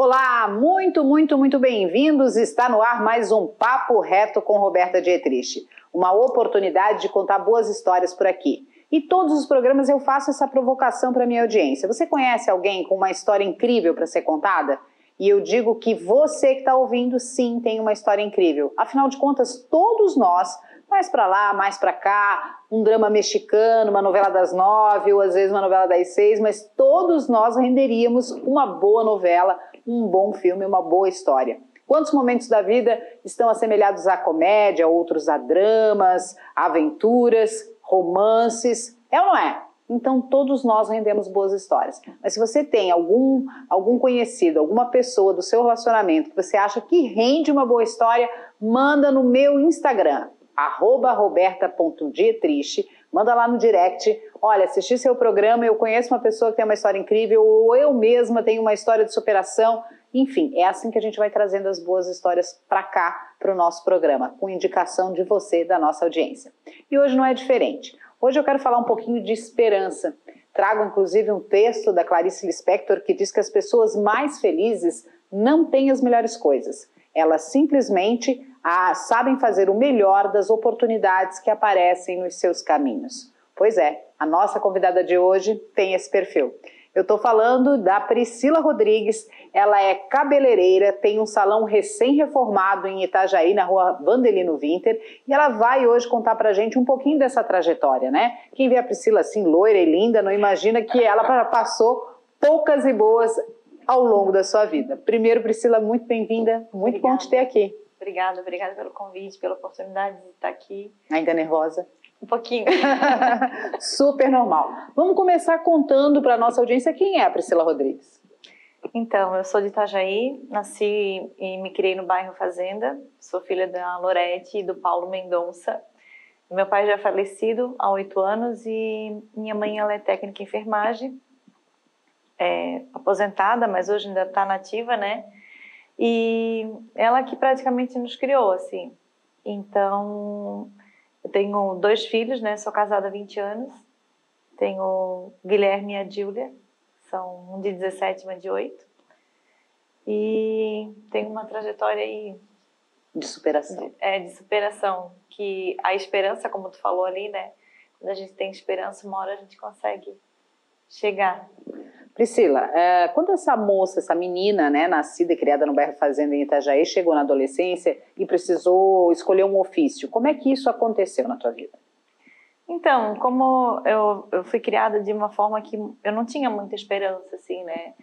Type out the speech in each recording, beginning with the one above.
Olá, muito bem-vindos. Está no ar mais um Papo Reto com Roberta Dietrich. Uma oportunidade de contar boas histórias por aqui. E todos os programas eu faço essa provocação para minha audiência. Você conhece alguém com uma história incrível para ser contada? E eu digo que você que está ouvindo, sim, tem uma história incrível. Afinal de contas, todos nós, mais para lá, mais para cá, um drama mexicano, uma novela das 9, ou às vezes uma novela das 6, mas todos nós renderíamos uma boa novela, um bom filme, uma boa história. Quantos momentos da vida estão assemelhados à comédia, outros a dramas, aventuras, romances? É ou não é? Então todos nós rendemos boas histórias. Mas se você tem algum conhecido, alguma pessoa do seu relacionamento que você acha que rende uma boa história, manda no meu Instagram, @roberta.dietrich, manda lá no direct. Olha, assisti seu programa, eu conheço uma pessoa que tem uma história incrível, ou eu mesma tenho uma história de superação. Enfim, é assim que a gente vai trazendo as boas histórias para cá, para o nosso programa, com indicação de você, da nossa audiência. E hoje não é diferente. Hoje eu quero falar um pouquinho de esperança. Trago, inclusive, um texto da Clarice Lispector que diz que as pessoas mais felizes não têm as melhores coisas. Elas simplesmente sabem fazer o melhor das oportunidades que aparecem nos seus caminhos. Pois é, a nossa convidada de hoje tem esse perfil. Eu estou falando da Priscila Rodrigues. Ela é cabeleireira, tem um salão recém-reformado em Itajaí, na rua Vandelino Winter, e ela vai hoje contar pra gente um pouquinho dessa trajetória, né? Quem vê a Priscila assim, loira e linda, não imagina que ela passou poucas e boas ao longo da sua vida. Primeiro, Priscila, muito bem-vinda, muito bom te ter aqui. Obrigada pelo convite, pela oportunidade de estar aqui. Ainda nervosa? Um pouquinho. Super normal. Vamos começar contando para a nossa audiência quem é a Priscila Rodrigues. Então, eu sou de Itajaí, nasci e me criei no bairro Fazenda, sou filha da Lorete e do Paulo Mendonça. Meu pai já é falecido há 8 anos e minha mãe ela é técnica em enfermagem, aposentada, mas hoje ainda está nativa, né? E ela que praticamente nos criou, assim. Então, eu tenho 2 filhos, né? Sou casada há 20 anos. Tenho o Guilherme e a Júlia, são um de 17 e uma de 8. E tenho uma trajetória aí... De superação. De superação. Que a esperança, como tu falou ali, né? Quando a gente tem esperança, uma hora a gente consegue chegar. Priscila, quando essa moça, essa menina, né, nascida e criada no bairro Fazenda em Itajaí, chegou na adolescência e precisou escolher um ofício, como é que isso aconteceu na tua vida? Então, como eu fui criada de uma forma que eu não tinha muita esperança, assim, né?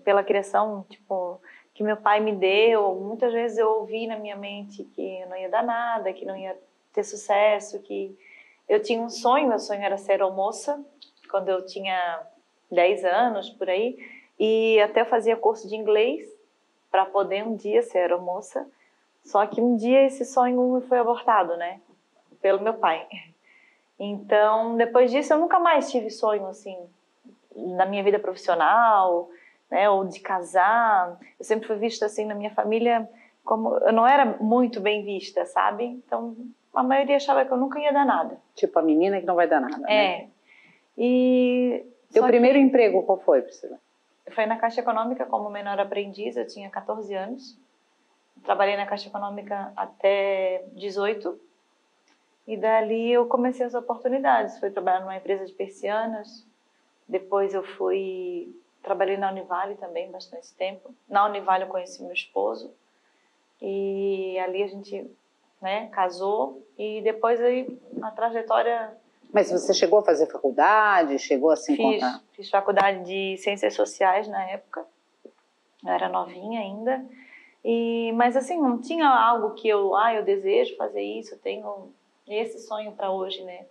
Pela criação, tipo, que meu pai me deu, muitas vezes eu ouvi na minha mente que eu não ia dar nada, que não ia ter sucesso, que eu tinha um sonho, meu sonho era ser almoça, quando eu tinha 10 anos, por aí, e até eu fazia curso de inglês para poder um dia ser aeromoça, só que um dia esse sonho foi abortado, né, pelo meu pai. Então, depois disso, eu nunca mais tive sonho, assim, na minha vida profissional, né, ou de casar. Eu sempre fui vista, assim, na minha família, como eu não era muito bem vista, sabe? Então, a maioria achava que eu nunca ia dar nada. Tipo a menina que não vai dar nada, né? E... Teu primeiro emprego qual foi, Priscila? Foi na Caixa Econômica como menor aprendiz, eu tinha 14 anos. Trabalhei na Caixa Econômica até 18. E dali eu comecei as oportunidades. Fui trabalhar numa empresa de persianas. Depois eu trabalhei na Univale também bastante tempo. Na Univale eu conheci meu esposo. E ali a gente, né, casou. E depois aí a trajetória... Mas você chegou a fazer faculdade? Chegou a se encontrar? Fiz faculdade de Ciências Sociais na época. Eu era novinha ainda. Mas assim, não tinha algo que eu desejo fazer isso, eu tenho esse sonho para hoje, né?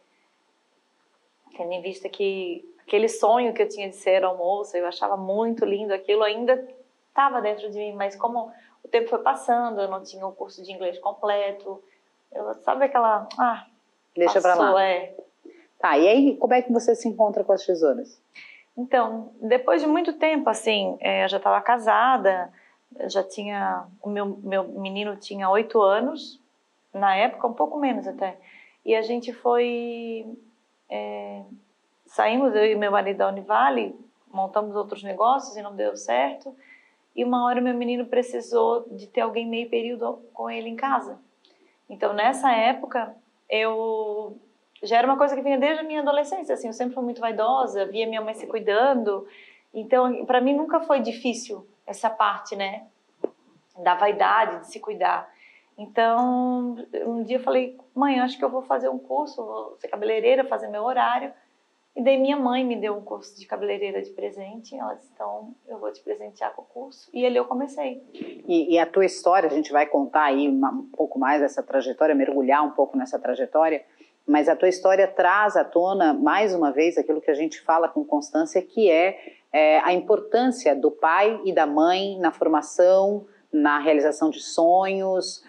Tendo em vista que aquele sonho que eu tinha de ser almoça, eu achava muito lindo, aquilo ainda estava dentro de mim, mas como o tempo foi passando, eu não tinha o curso de inglês completo, sabe aquela... Deixa para lá. Tá, e aí como é que você se encontra com as tesouras? Então, depois de muito tempo, assim, eu já estava casada, já tinha... O meu menino tinha 8 anos, na época, um pouco menos até. E a gente saímos, eu e meu marido da Univale, montamos outros negócios e não deu certo. e uma hora meu menino precisou de ter alguém meio período com ele em casa. Então, nessa época, eu já era uma coisa que vinha desde a minha adolescência, assim, eu sempre fui muito vaidosa, via minha mãe se cuidando, então, para mim nunca foi difícil essa parte, né, da vaidade, de se cuidar. Então, um dia eu falei, mãe, acho que eu vou fazer um curso, vou ser cabeleireira, fazer meu horário. E daí minha mãe me deu um curso de cabeleireira de presente. Ela disse, então, eu vou te presentear com o curso. E ali eu comecei. E a tua história, a gente vai contar aí um pouco mais essa trajetória, mergulhar um pouco nessa trajetória, mas a tua história traz à tona, mais uma vez, aquilo que a gente fala com constância, que é a importância do pai e da mãe na formação, na realização de sonhos,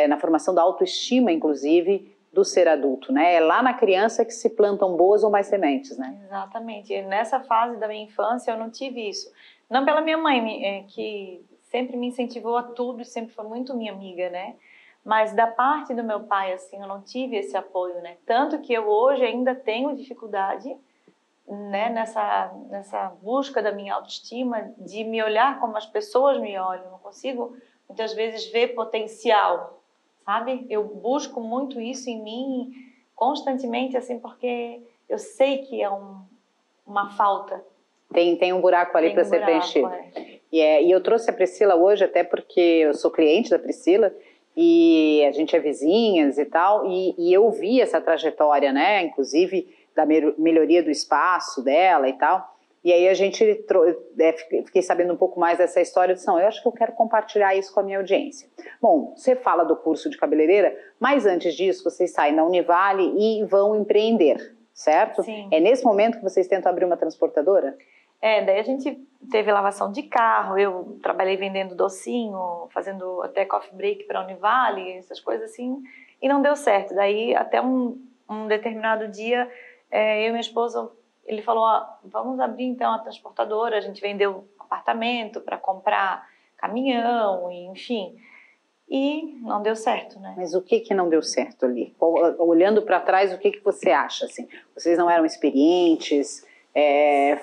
na formação da autoestima, inclusive, do ser adulto, né? É lá na criança que se plantam boas ou mais sementes, né? Exatamente. E nessa fase da minha infância eu não tive isso. Não pela minha mãe, que sempre me incentivou a tudo e sempre foi muito minha amiga, né? Mas da parte do meu pai, assim, eu não tive esse apoio, né? Tanto que eu hoje ainda tenho dificuldade, né, nessa busca da minha autoestima, de me olhar como as pessoas me olham. Eu não consigo, muitas vezes, ver potencial, sabe? Eu busco muito isso em mim constantemente, assim, porque eu sei que é uma falta. Tem um buraco ali para ser preenchido. E eu trouxe a Priscila hoje até porque eu sou cliente da Priscila e a gente é vizinhas e tal, e eu vi essa trajetória, né? Inclusive da melhoria do espaço dela e tal. E aí a gente fiquei sabendo um pouco mais dessa história. Eu acho que eu quero compartilhar isso com a minha audiência. Bom, você fala do curso de cabeleireira, mas antes disso vocês saem da Univale e vão empreender, certo? Sim. É nesse momento que vocês tentam abrir uma transportadora? Daí a gente teve lavação de carro, eu trabalhei vendendo docinho, fazendo até coffee break para a Univale, essas coisas assim, e não deu certo. Daí até um determinado dia, eu e meu esposo, ele falou, vamos abrir então a transportadora, a gente vendeu apartamento para comprar caminhão, enfim, e não deu certo, né? Mas o que não deu certo ali? Olhando para trás, o que você acha? Assim? Vocês não eram experientes,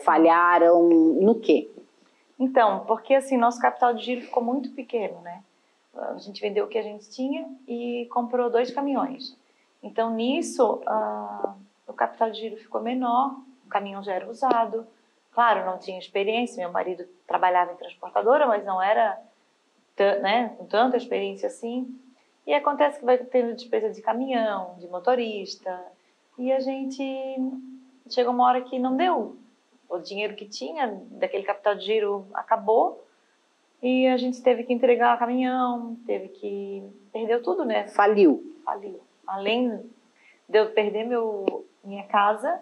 falharam no quê? Então, porque assim, nosso capital de giro ficou muito pequeno, né? A gente vendeu o que a gente tinha e comprou 2 caminhões. Então, nisso, o capital de giro ficou menor, o caminhão já era usado. Claro, não tinha experiência, meu marido trabalhava em transportadora, mas não era, né, com tanta experiência assim. E acontece que vai tendo despesa de caminhão, de motorista, e a gente chegou uma hora que não deu. O dinheiro que tinha daquele capital de giro acabou e a gente teve que entregar o caminhão, perdeu tudo, né? Faliu. Além de eu perder minha casa,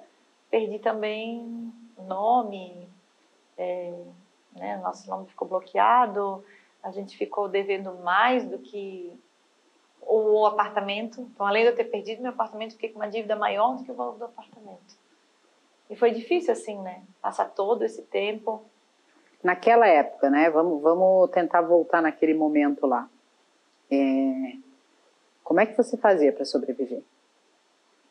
perdi também o nome, né? Nosso nome ficou bloqueado, a gente ficou devendo mais do que o apartamento. Então, além de eu ter perdido meu apartamento, fiquei com uma dívida maior do que o valor do apartamento. E foi difícil, assim, né? Passar todo esse tempo. Naquela época, né? Vamos tentar voltar naquele momento lá. Como é que você fazia para sobreviver?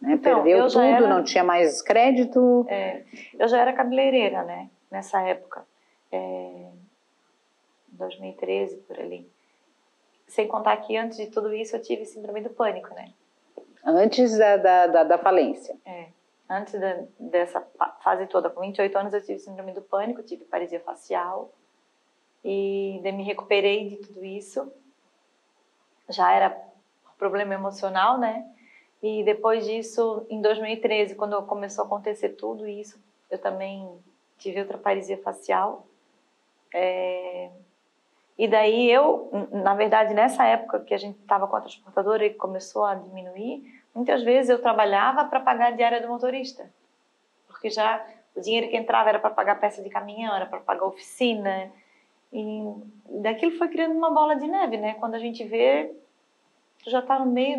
Né? Então, perdeu tudo, não tinha mais crédito? Eu já era cabeleireira, né? Nessa época. 2013, por ali. Sem contar que antes de tudo isso eu tive síndrome do pânico, né? Antes da falência. Antes dessa fase toda, com 28 anos eu tive síndrome do pânico, tive paralisia facial e me recuperei de tudo isso. Já era problema emocional, né? E depois disso, em 2013, quando começou a acontecer tudo isso, eu também tive outra paralisia facial. E daí na verdade, nessa época que a gente estava com a transportadora e começou a diminuir, muitas vezes eu trabalhava para pagar a diária do motorista. Porque já o dinheiro que entrava era para pagar peça de caminhão, era para pagar oficina. E daquilo foi criando uma bola de neve, né? Quando a gente vê, tu já tá no meio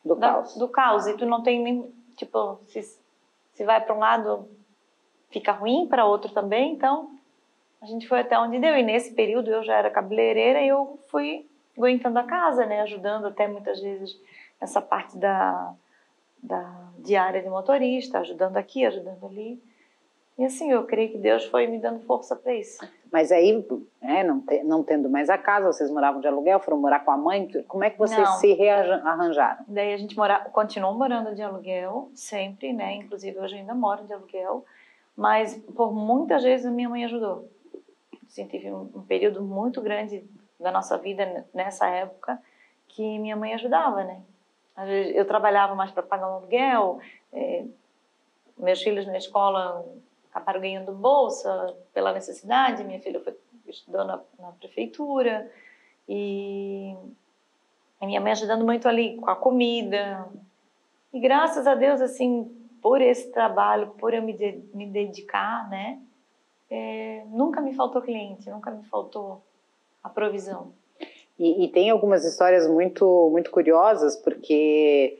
do caos. E tu não tem nem, tipo, se vai para um lado, fica ruim, para outro também. Então, a gente foi até onde deu. E nesse período eu já era cabeleireira e eu fui aguentando a casa, né? Ajudando até muitas vezes essa parte da diária de motorista, ajudando aqui, ajudando ali. E assim, eu creio que Deus foi me dando força para isso. Mas aí, não tendo mais a casa, vocês moravam de aluguel, foram morar com a mãe, como é que vocês se rearranjaram? Daí a gente continuou morando de aluguel, sempre, né? Inclusive hoje ainda moro de aluguel, mas por muitas vezes a minha mãe ajudou. Assim, teve um período muito grande da nossa vida nessa época que minha mãe ajudava, né? Às vezes eu trabalhava mais para pagar um aluguel, meus filhos na escola acabaram ganhando bolsa pela necessidade, minha filha estudou na prefeitura, e a minha mãe ajudando muito ali com a comida. E graças a Deus, assim, por esse trabalho, por eu me dedicar, né, nunca me faltou cliente, nunca me faltou a provisão. E tem algumas histórias muito, muito curiosas, porque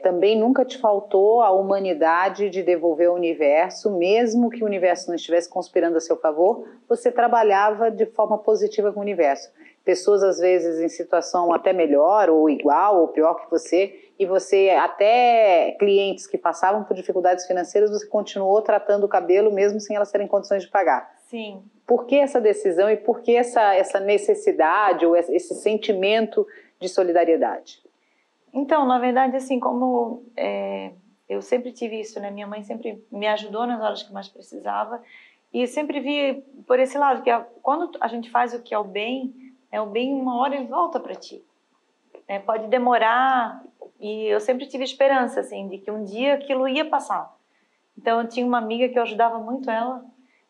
também nunca te faltou a humanidade de devolver ao universo, mesmo que o universo não estivesse conspirando a seu favor, você trabalhava de forma positiva com o universo. Pessoas, às vezes, em situação até melhor, ou igual, ou pior que você, e você, até clientes que passavam por dificuldades financeiras, você continuou tratando o cabelo, mesmo sem elas terem condições de pagar. Sim. Por que essa decisão e por que essa necessidade, ou esse sentimento de solidariedade? Então, na verdade, assim, como eu sempre tive isso, né? Minha mãe sempre me ajudou nas horas que mais precisava, e eu sempre vi por esse lado, que quando a gente faz o que é o bem uma hora ele volta para ti. Pode demorar, e eu sempre tive esperança, assim, de que um dia aquilo ia passar. Então, eu tinha uma amiga que eu ajudava muito ela,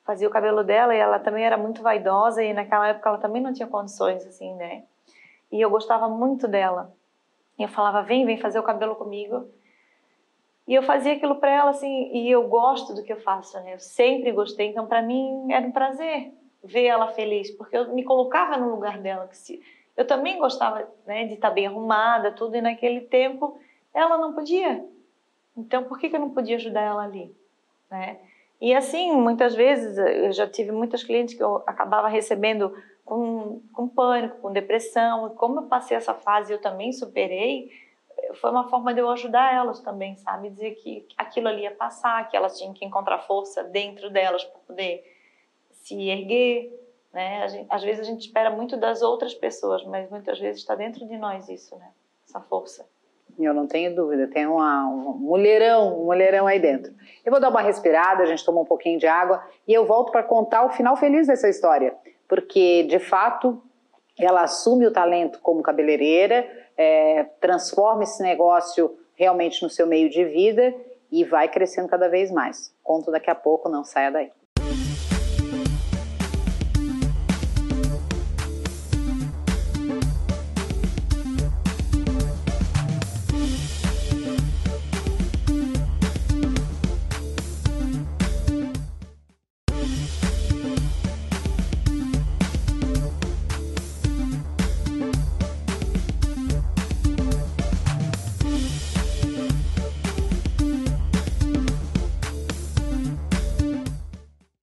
fazia o cabelo dela, e ela também era muito vaidosa, e naquela época ela também não tinha condições, assim, né? E eu gostava muito dela. E eu falava, vem fazer o cabelo comigo. E eu fazia aquilo para ela, assim, e eu gosto do que eu faço, né? Eu sempre gostei, então para mim era um prazer ver ela feliz, porque eu me colocava no lugar dela, eu também gostava, né, de estar bem arrumada, tudo, e naquele tempo ela não podia. Então por que eu não podia ajudar ela ali, né? E assim, muitas vezes, eu já tive muitas clientes que eu acabava recebendo com pânico, com depressão, e como eu passei essa fase, eu também superei, foi uma forma de eu ajudar elas também, sabe? Dizer que aquilo ali ia passar, que elas tinham que encontrar força dentro delas para poder se erguer, né? Às vezes a gente espera muito das outras pessoas, mas muitas vezes está dentro de nós isso, né? Essa força. Eu não tenho dúvida, tem um mulherão aí dentro. Eu vou dar uma respirada, a gente toma um pouquinho de água e eu volto para contar o final feliz dessa história, porque de fato ela assume o talento como cabeleireira, transforma esse negócio realmente no seu meio de vida e vai crescendo cada vez mais. Conto daqui a pouco, não saia daí.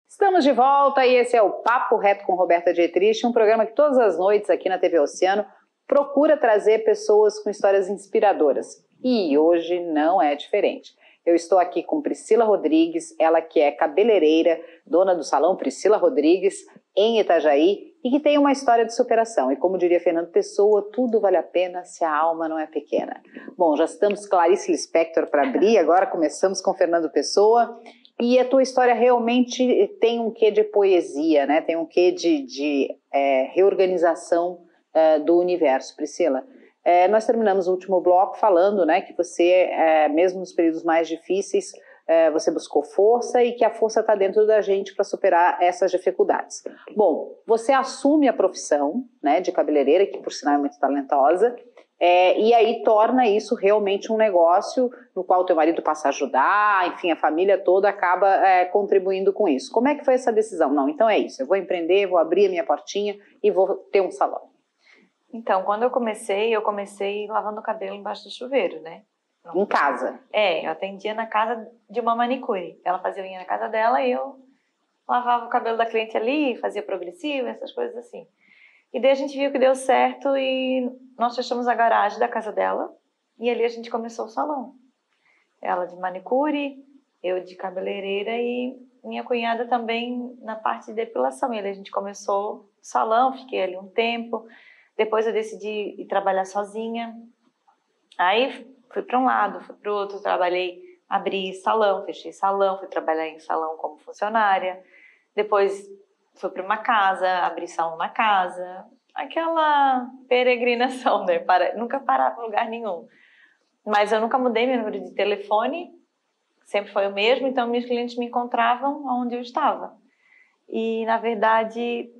Estamos de volta e esse é o Papo Reto com Roberta Dietrich, um programa que todas as noites aqui na TV Oceano procura trazer pessoas com histórias inspiradoras. E hoje não é diferente. Eu estou aqui com Priscila Rodrigues, ela que é cabeleireira, dona do salão Priscila Rodrigues, em Itajaí, e que tem uma história de superação. E como diria Fernando Pessoa, tudo vale a pena se a alma não é pequena. Bom, já estamos Clarice Lispector para abrir, agora começamos com Fernando Pessoa. E a tua história realmente tem um quê de poesia, né? Tem um quê de reorganização do universo. Priscila, nós terminamos o último bloco falando, né, que você, mesmo nos períodos mais difíceis, você buscou força e que a força está dentro da gente para superar essas dificuldades. Bom, você assume a profissão, né, de cabeleireira, que por sinal é muito talentosa, e aí torna isso realmente um negócio no qual teu marido passa a ajudar, enfim, a família toda acaba contribuindo com isso. Como é que foi essa decisão? Não, então é isso, eu vou empreender, vou abrir a minha portinha e vou ter um salão. Então, quando eu comecei lavando o cabelo embaixo do chuveiro, né? Em casa? Eu atendia na casa de uma manicure. Ela fazia unha na casa dela e eu lavava o cabelo da cliente ali, fazia progressivo, essas coisas assim. E daí a gente viu que deu certo e nós fechamos a garagem da casa dela e ali a gente começou o salão. Ela de manicure, eu de cabeleireira e minha cunhada também na parte de depilação. E ali a gente começou o salão, fiquei ali um tempo. Depois eu decidi ir trabalhar sozinha. Aí fui para um lado, fui para o outro, trabalhei, abri salão, fechei salão, fui trabalhar em salão como funcionária. Depois fui para uma casa, abri salão na casa. Aquela peregrinação, né? Nunca parar em lugar nenhum. Mas eu nunca mudei meu número de telefone, sempre foi o mesmo, então meus clientes me encontravam onde eu estava. E, na verdade,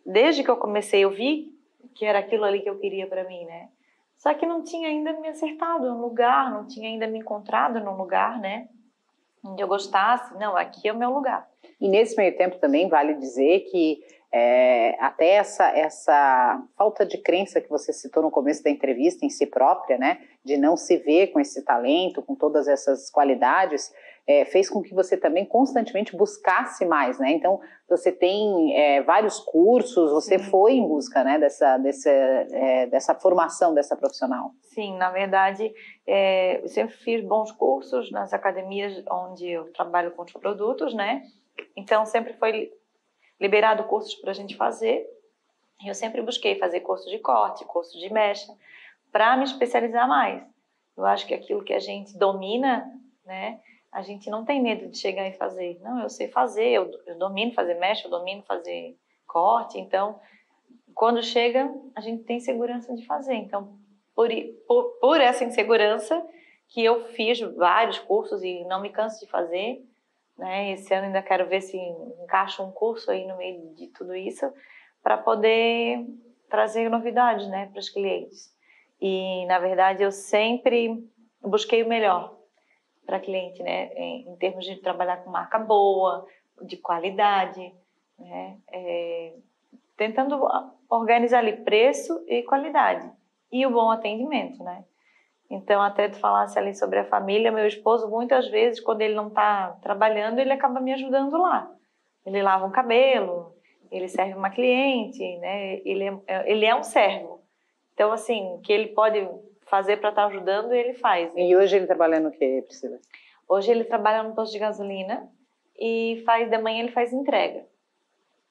desde que eu comecei, eu vi que era aquilo ali que eu queria para mim, né? Só que não tinha ainda me acertado no lugar, não tinha ainda me encontrado num lugar, né? Onde eu gostasse. Não, aqui é o meu lugar. E nesse meio tempo também vale dizer que até essa falta de crença que você citou no começo da entrevista em si própria, né, de não se ver com esse talento, com todas essas qualidades, fez com que você também constantemente buscasse mais, né? Então você tem vários cursos, você foi em busca, né, dessa formação dessa profissional. Sim, na verdade, eu sempre fiz bons cursos nas academias onde eu trabalho com os produtos, né? Então sempre foi liberado cursos para a gente fazer. Eu sempre busquei fazer curso de corte, curso de mecha, para me especializar mais. Eu acho que aquilo que a gente domina, né, a gente não tem medo de chegar e fazer. Não, eu sei fazer, eu domino fazer mecha, eu domino fazer corte. Então, quando chega, a gente tem segurança de fazer. Então, por essa insegurança que eu fiz vários cursos e não me canso de fazer, né? Esse ano ainda quero ver se encaixo um curso aí no meio de tudo isso para poder trazer novidades, né, para os clientes. E, na verdade, eu sempre busquei o melhor para cliente, né, em termos de trabalhar com marca boa, de qualidade, né, tentando organizar ali preço e qualidade e o bom atendimento, né. Então, até tu falasse ali sobre a família, meu esposo, muitas vezes, quando ele não está trabalhando, ele acaba me ajudando lá. Ele lava um cabelo, ele serve uma cliente, né? Ele é um servo. Então, assim, o que ele pode fazer para estar ajudando, ele faz. E hoje ele trabalha no quê, Priscila? Hoje ele trabalha no posto de gasolina e de manhã ele faz entrega.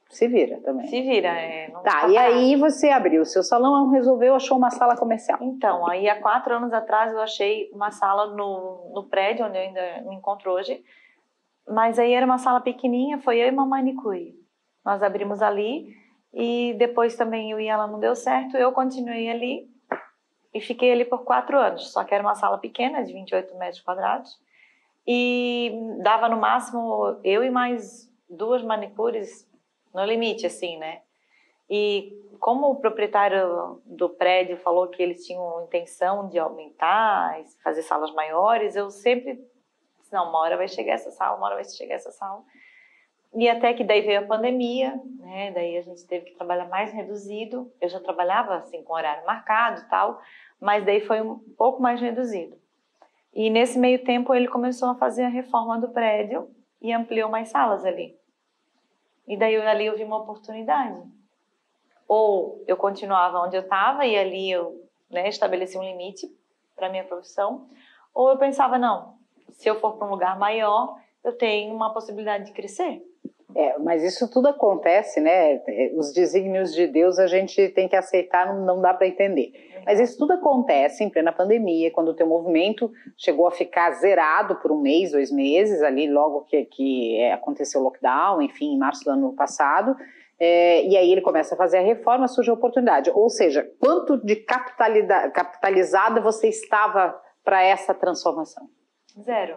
Se vira também. Se vira, não tá, e aí você abriu o seu salão, resolveu, achou uma sala comercial. Então, aí há 4 anos atrás eu achei uma sala no prédio onde eu ainda me encontro hoje, mas aí era uma sala pequenininha, foi eu e uma manicure. Nós abrimos ali e depois também eu e ela não deu certo, eu continuei ali e fiquei ali por 4 anos, só que era uma sala pequena, de 28 metros quadrados, e dava no máximo eu e mais 2 manicures no limite, assim, né? E como o proprietário do prédio falou que eles tinham intenção de aumentar, fazer salas maiores, eu sempre disse, não, uma hora vai chegar essa sala, uma hora vai chegar essa sala. E até que daí veio a pandemia, né? Daí a gente teve que trabalhar mais reduzido. Eu já trabalhava assim com horário marcado e tal, mas daí foi um pouco mais reduzido. E nesse meio tempo ele começou a fazer a reforma do prédio e ampliou mais salas ali. E daí ali eu vi uma oportunidade. Ou eu continuava onde eu estava e ali eu, né, estabeleci um limite para a minha profissão, ou eu pensava, não, se eu for para um lugar maior, eu tenho uma possibilidade de crescer. Mas isso tudo acontece, né? Os desígnios de Deus a gente tem que aceitar, não dá para entender. Mas isso tudo acontece em plena pandemia, quando o teu movimento chegou a ficar zerado por 1 mês, 2 meses, ali logo que aconteceu o lockdown, enfim, em março do ano passado. E aí ele começa a fazer a reforma, surge a oportunidade. Ou seja, quanto de capitalizada você estava para essa transformação? 0.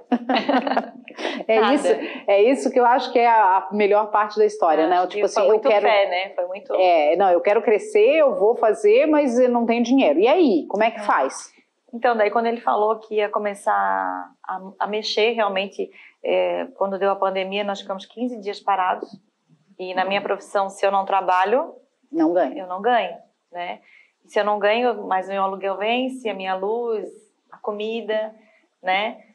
É isso que eu acho que é a melhor parte da história, né? Tipo assim, foi muito fé, né? Foi muito... não, eu quero crescer, eu vou fazer, mas eu não tenho dinheiro. E aí, como é que faz? Então, daí quando ele falou que ia começar a mexer, realmente, quando deu a pandemia, nós ficamos 15 dias parados. E na minha profissão, se eu não trabalho, não ganho. Eu não ganho, né? E se eu não ganho, mas meu aluguel vence, a minha luz, a comida, né?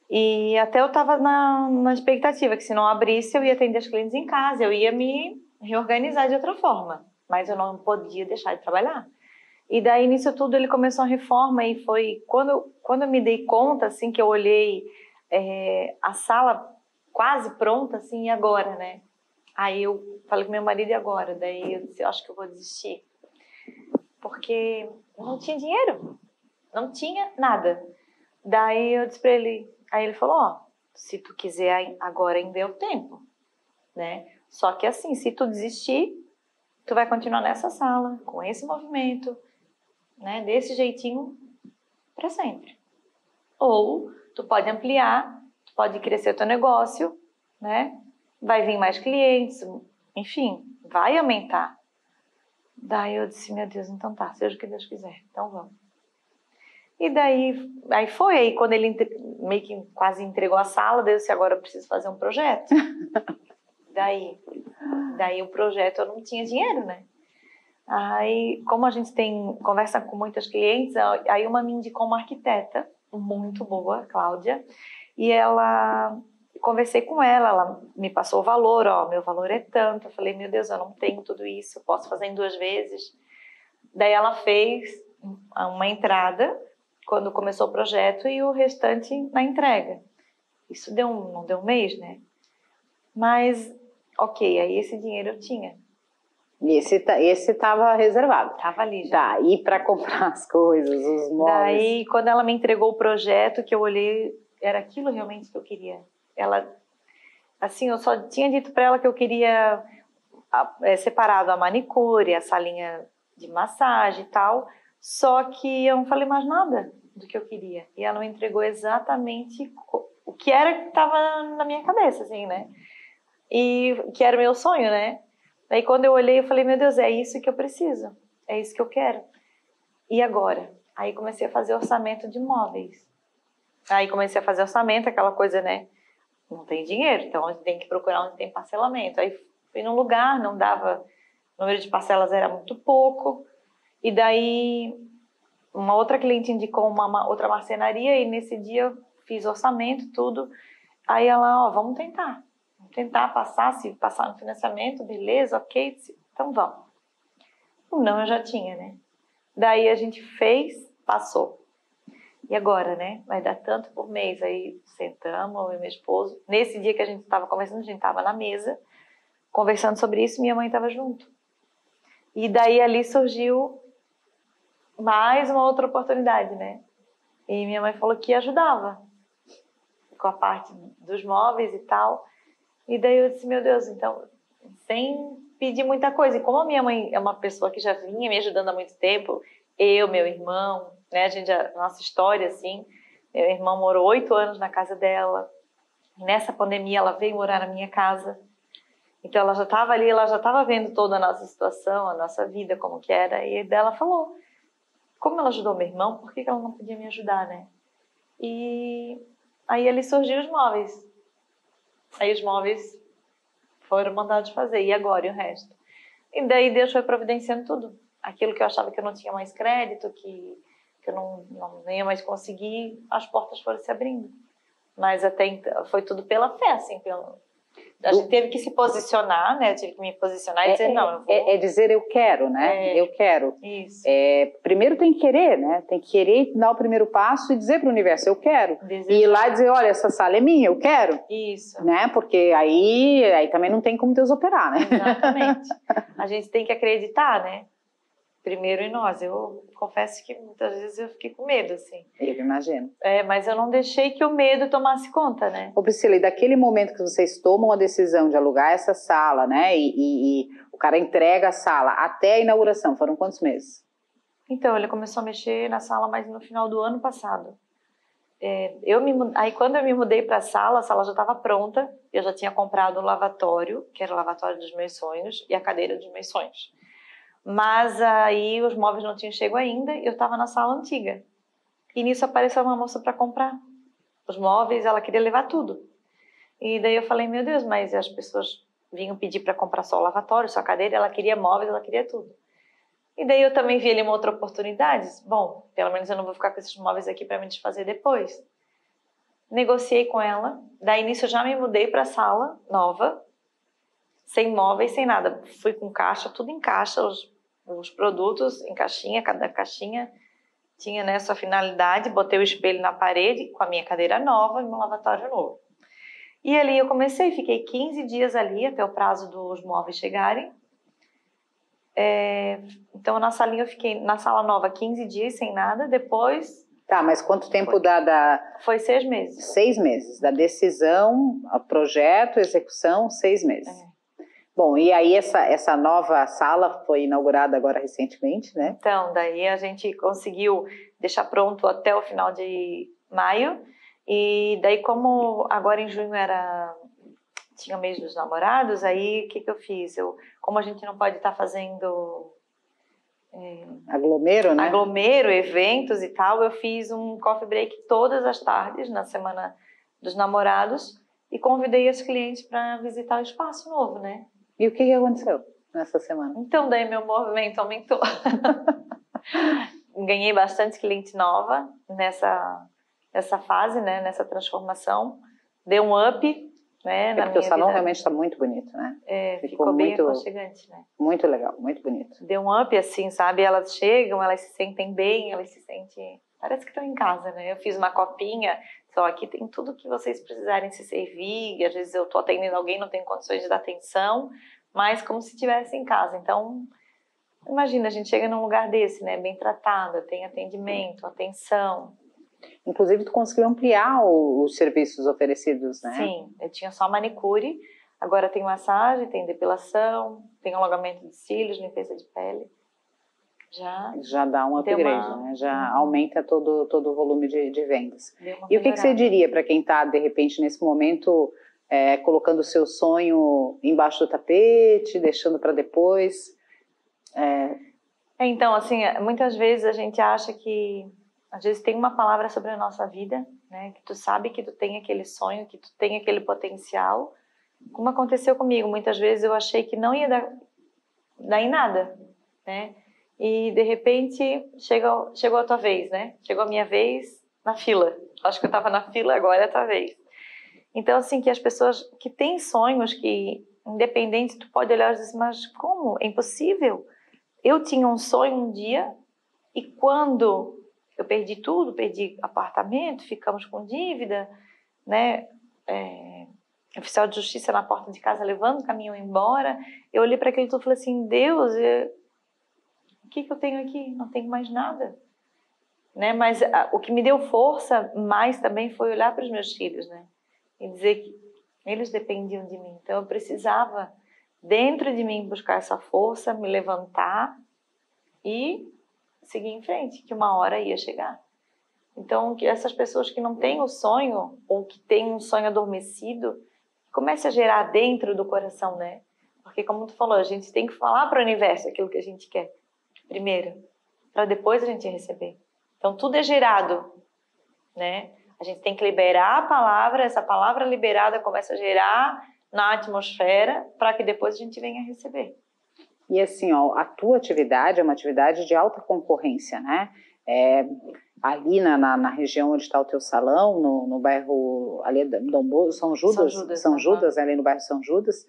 E até eu estava na expectativa que se não abrisse, eu ia atender os clientes em casa, eu ia me reorganizar de outra forma. Mas eu não podia deixar de trabalhar. E daí, nisso tudo, ele começou a reforma e foi... Quando eu me dei conta, assim, que eu olhei a sala quase pronta, assim, e agora, né? Aí eu falei com meu marido, e agora? Daí eu disse, eu acho que eu vou desistir. Porque não tinha dinheiro, não tinha nada. Daí eu disse pra ele, aí ele falou, ó, se tu quiser agora ainda é o tempo, né? Só que assim, se tu desistir, tu vai continuar nessa sala, com esse movimento, né? Desse jeitinho, para sempre. Ou tu pode ampliar, tu pode crescer o teu negócio, né? Vai vir mais clientes, enfim, vai aumentar. Daí eu disse, meu Deus, então tá, seja o que Deus quiser, então vamos. E daí, aí quando ele meio que quase entregou a sala, daí eu disse, agora eu preciso fazer um projeto. daí o projeto eu não tinha dinheiro, né? Aí, como a gente conversa com muitas clientes, aí uma me indicou uma arquiteta muito boa, Cláudia, e conversei com ela me passou o valor, ó, meu valor é tanto. Eu falei, meu Deus, eu não tenho tudo isso, eu posso fazer em 2 vezes. Daí ela fez uma entrada quando começou o projeto e o restante na entrega. Isso não deu um mês, né? Mas, ok, aí esse dinheiro eu tinha. E esse estava reservado? Estava ali já. Tá, e para comprar as coisas, os móveis? Daí, quando ela me entregou o projeto, que eu olhei, era aquilo realmente que eu queria. Ela, assim, eu só tinha dito para ela que eu queria separado a manicure, a salinha de massagem e tal, só que eu não falei mais nada do que eu queria. E ela me entregou exatamente o que estava na minha cabeça, assim, né? E que era o meu sonho, né? Daí quando eu olhei, eu falei, meu Deus, é isso que eu preciso, é isso que eu quero. E agora? Aí comecei a fazer orçamento de móveis. Aí comecei a fazer orçamento, aquela coisa, né? Não tem dinheiro, então a gente tem que procurar onde tem parcelamento. Aí fui num lugar, não dava, o número de parcelas era muito pouco. E daí uma outra cliente indicou uma outra marcenaria e nesse dia eu fiz orçamento, tudo. Aí ela, ó, vamos tentar passar, se passar no financiamento, beleza, ok, então vamos. Não, eu já tinha, né? Daí a gente fez, passou. E agora, né? Vai dar tanto por mês. Aí sentamos, eu e meu esposo. Nesse dia que a gente estava conversando, a gente estava na mesa, conversando sobre isso, e minha mãe estava junto. E daí ali surgiu mais uma outra oportunidade, né? E minha mãe falou que ajudava com a parte dos móveis e tal. E daí eu disse, meu Deus, então, sem pedir muita coisa. E como a minha mãe é uma pessoa que já vinha me ajudando há muito tempo, eu, meu irmão, né, nossa história, assim, meu irmão morou 8 anos na casa dela. Nessa pandemia, ela veio morar na minha casa. Então, ela já estava ali, ela já estava vendo toda a nossa situação, a nossa vida, como que era. E dela falou, como ela ajudou meu irmão, por que ela não podia me ajudar, né? E aí, ali surgiu os móveis. Aí, os móveis foram mandados fazer. E agora, e o resto? E daí, Deus foi providenciando tudo. Aquilo que eu achava que eu não tinha mais crédito, que eu não ia mais conseguir, as portas foram se abrindo. Mas até então, foi tudo pela fé, assim, a gente teve que se posicionar, né? Eu tive que me posicionar e dizer, não, eu vou... É dizer eu quero, né? Eu quero. Isso. Primeiro tem que querer, né? Tem que querer dar o primeiro passo e dizer para o universo, eu quero. Desejar. E ir lá e dizer, olha, essa sala é minha, eu quero. Isso. Né? Porque aí também não tem como Deus operar, né? Exatamente. A gente tem que acreditar, né? Primeiro em nós. Eu confesso que muitas vezes eu fiquei com medo, assim. Eu imagino. Mas eu não deixei que o medo tomasse conta, né? Ô Priscila, e daquele momento que vocês tomam a decisão de alugar essa sala, né? E o cara entrega a sala até a inauguração, foram quantos meses? Então, ele começou a mexer na sala mais no final do ano passado. Aí quando eu me mudei para a sala já estava pronta. Eu já tinha comprado o lavatório, que era o lavatório dos meus sonhos, e a cadeira dos meus sonhos. Mas aí os móveis não tinham chego ainda e eu estava na sala antiga. E nisso apareceu uma moça para comprar os móveis, ela queria levar tudo. E daí eu falei, meu Deus, mas as pessoas vinham pedir para comprar só o lavatório, só a cadeira, ela queria móveis, ela queria tudo. E daí eu também vi ali uma outra oportunidade. Bom, pelo menos eu não vou ficar com esses móveis aqui para me desfazer depois. Negociei com ela, daí nisso eu já me mudei para a sala nova, sem móveis, sem nada. Fui com caixa, tudo em caixa, os produtos em caixinha, cada caixinha tinha, né, sua finalidade. Botei o espelho na parede com a minha cadeira nova e meu lavatório novo. E ali eu comecei, fiquei 15 dias ali até o prazo dos móveis chegarem. Então na salinha eu fiquei na sala nova 15 dias sem nada, depois... Tá, mas quanto tempo Foi 6 meses. 6 meses, da decisão, ao projeto, execução, 6 meses. Bom, e aí essa nova sala foi inaugurada agora recentemente, né? Então, daí a gente conseguiu deixar pronto até o final de maio, e daí como agora em junho tinha o mês dos namorados, aí o que eu fiz? Como a gente não pode estar fazendo... Aglomero, né? Aglomero, eventos e tal, eu fiz um coffee break todas as tardes, na semana dos namorados, e convidei as clientes para visitar o espaço novo, né? E o que aconteceu nessa semana? Então, daí meu movimento aumentou. Ganhei bastante cliente nova nessa fase, né? Nessa transformação. Deu um up, né? Porque o salão realmente está muito bonito, né? Ficou bem aconchegante, né? Muito legal, muito bonito. Deu um up, assim, sabe? Elas chegam, elas se sentem bem, elas se sentem... Parece que estão em casa, né? Eu fiz uma copinha, só aqui tem tudo que vocês precisarem se servir, e às vezes eu tô atendendo alguém, não tenho condições de dar atenção, mas como se estivesse em casa. Então, imagina, a gente chega num lugar desse, né? Bem tratada, tem atendimento, atenção. Inclusive, tu conseguiu ampliar os serviços oferecidos, né? Sim, eu tinha só manicure, agora tem massagem, tem depilação, tem alongamento de cílios, limpeza de pele. Já dá um upgrade, né? Já aumenta todo o volume de vendas. E o que você diria para quem está, de repente, nesse momento, colocando o seu sonho embaixo do tapete, deixando para depois? Então, assim, muitas vezes a gente acha que, às vezes tem uma palavra sobre a nossa vida, né? Que tu sabe que tu tem aquele sonho, que tu tem aquele potencial. Como aconteceu comigo, muitas vezes eu achei que não ia dar em nada, né? E, de repente, chegou a tua vez, né? Chegou a minha vez na fila. Acho que eu estava na fila, agora é a tua vez. Então, assim, que as pessoas que têm sonhos, que, independente, tu pode olhar e dizer, mas como? É impossível. Eu tinha um sonho um dia e quando eu perdi tudo, perdi apartamento, ficamos com dívida, né? Oficial de justiça na porta de casa levando o caminhão embora, eu olhei para aquilo tudo e falei assim, Deus, o que eu tenho aqui? Não tenho mais nada. Né? Mas o que me deu força mais também foi olhar para os meus filhos, né? E dizer que eles dependiam de mim. Então eu precisava, dentro de mim, buscar essa força, me levantar e seguir em frente, que uma hora ia chegar. Então, que essas pessoas que não têm o sonho, ou que têm um sonho adormecido, comece a gerar dentro do coração, né? Porque, como tu falou, a gente tem que falar para o universo aquilo que a gente quer primeiro, para depois a gente receber. Então, tudo é gerado, né? A gente tem que liberar a palavra, essa palavra liberada começa a gerar na atmosfera para que depois a gente venha receber. E assim, ó, a tua atividade é uma atividade de alta concorrência, né? Ali na região onde está o teu salão, no bairro ali do São Judas, ali no bairro São Judas,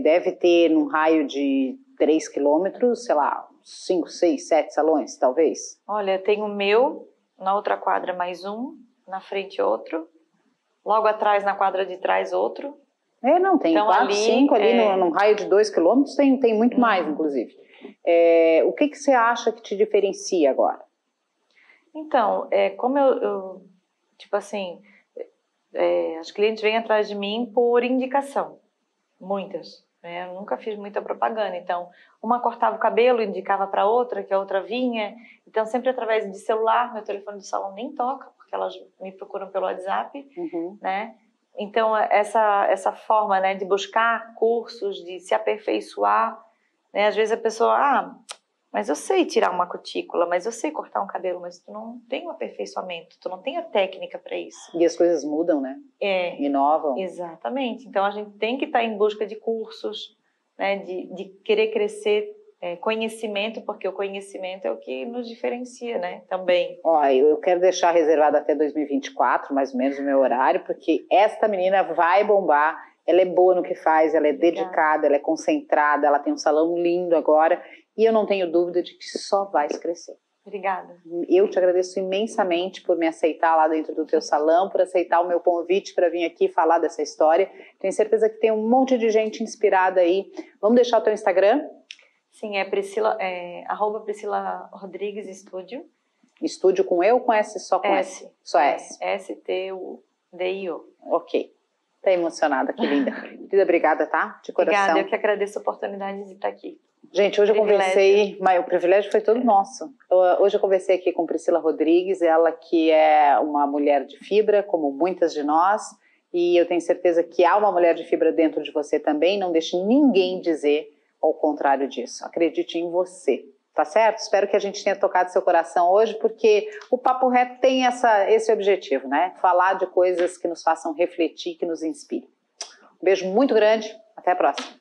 deve ter num raio de 3 quilômetros, sei lá, 5, 6, 7 salões, talvez? Olha, tem o meu, na outra quadra mais um, na frente outro, logo atrás, na quadra de trás, outro. Não, tem então, 4, 5 ali num raio de 2 quilômetros, tem muito mais, inclusive. O que você acha que te diferencia agora? Então, como eu tipo assim, as clientes vêm atrás de mim por indicação, muitas. Eu nunca fiz muita propaganda, então uma cortava o cabelo, indicava para outra, que a outra vinha. Então sempre através de celular, meu telefone do salão nem toca, porque elas me procuram pelo WhatsApp, né? Então essa forma, né, de buscar cursos, de se aperfeiçoar, né? Às vezes a pessoa, mas eu sei tirar uma cutícula, mas eu sei cortar um cabelo, mas tu não tem um aperfeiçoamento, tu não tem a técnica para isso. E as coisas mudam, né? Inovam. Exatamente. Então a gente tem que estar em busca de cursos, né? De querer crescer, conhecimento, porque o conhecimento é o que nos diferencia, né? Também. Eu quero deixar reservado até 2024, mais ou menos o meu horário, porque esta menina vai bombar. Ela é boa no que faz, ela é dedicada, ela é concentrada, ela tem um salão lindo agora. E eu não tenho dúvida de que só vai crescer. Obrigada. Eu te agradeço imensamente por me aceitar lá dentro do teu salão, por aceitar o meu convite para vir aqui falar dessa história. Tenho certeza que tem um monte de gente inspirada aí. Vamos deixar o teu Instagram? Sim, é @Priscila Rodrigues Estúdio. Estúdio com E ou com S? Só com S? Só S. S-T-U-D-I-O. Ok. Tá emocionada, que linda. Querida, obrigada, tá? De coração. Obrigada, eu que agradeço a oportunidade de estar aqui. Gente, hoje eu conversei, mas o privilégio foi todo nosso. Hoje eu conversei aqui com Priscila Rodrigues, ela que é uma mulher de fibra, como muitas de nós, e eu tenho certeza que há uma mulher de fibra dentro de você também, não deixe ninguém dizer ao contrário disso. Acredite em você, tá certo? Espero que a gente tenha tocado seu coração hoje, porque o Papo Reto tem esse objetivo, né? Falar de coisas que nos façam refletir, que nos inspirem. Um beijo muito grande, até a próxima.